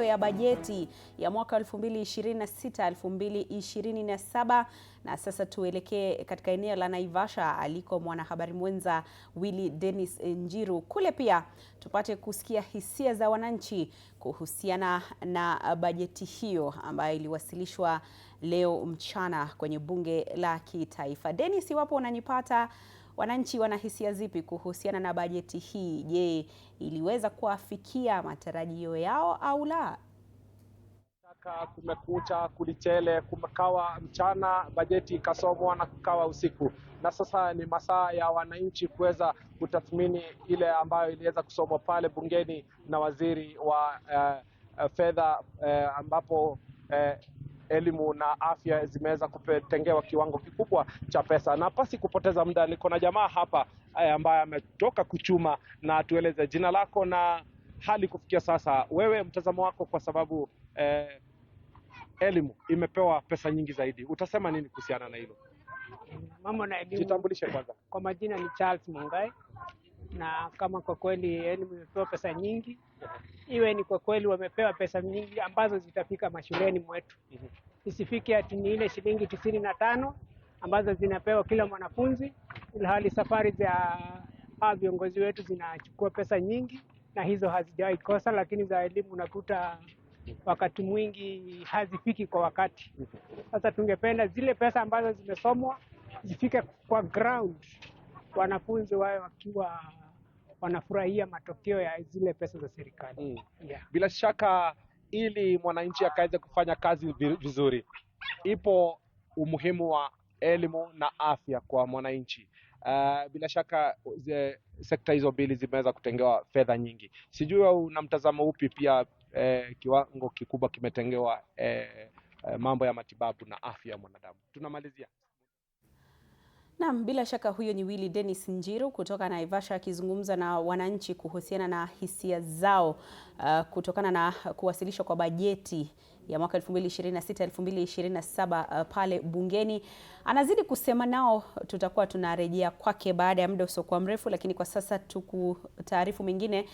ya bajeti ya mwaka 2026-2027. Na sasa tuelekee katika eneo la Naivasha aliko mwanahabari mwenza Willy Dennis Njiru. Kule pia tupate kusikia hisia za wananchi kuhusiana na bajeti hiyo ambayo iliwasilishwa leo mchana kwenye bunge la kitaifa. Dennis, iwapo unanipata, wananchi wana hisia zipi kuhusiana na bajeti hii? Je, iliweza kuafikia matarajio yao au la? Kumekucha, kulichele, kumekawa mchana, bajeti ikasomwa na kukawa usiku. Na sasa ni masaa ya wananchi kuweza kutathmini ile ambayo iliweza kusomwa pale bungeni na waziri wa fedha, ambapo elimu na afya zimeweza kutengewa kiwango kikubwa cha pesa. Na pasi kupoteza muda, niko na jamaa hapa ambaye ametoka kuchuma, na tueleze jina lako na hali kufikia sasa, wewe mtazamo wako, kwa sababu elimu imepewa pesa nyingi zaidi. Utasema nini kuhusiana na hilo? Mambo na elimu. Jitambulishe kwanza. Kwa majina ni Charles Mungai, na kama kwa kweli elimu imepewa pesa nyingi, iwe ni kwa kweli wamepewa pesa nyingi ambazo zitafika mashuleni mwetu. Isifike ati ni ile shilingi 95 ambazo zinapewa kila mwanafunzi, ilhali safari za viongozi wetu zinachukua pesa nyingi na hizo hazijawahi kosa, lakini za elimu unakuta wakati mwingi hazifiki kwa wakati. Sasa tungependa zile pesa ambazo zimesomwa zifike kwa ground, wanafunzi wao wakiwa wanafurahia matokeo ya zile pesa za serikali. Bila shaka, ili mwananchi akaweze kufanya kazi vizuri, ipo umuhimu wa elimu na afya kwa mwananchi. Bila shaka sekta hizo mbili zimeweza kutengewa fedha nyingi. Sijui una mtazamo upi pia, kiwango kikubwa kimetengewa mambo ya matibabu na afya ya mwanadamu. Tunamalizia. Naam, bila shaka huyo ni Willy Dennis Njiru kutoka Naivasha akizungumza na wananchi kuhusiana na hisia zao kutokana na kuwasilishwa kwa bajeti ya mwaka 2026-2027 pale bungeni. Anazidi kusema nao, tutakuwa tunarejea kwake baada ya muda usiokuwa mrefu, lakini kwa sasa tukutaarifu mengine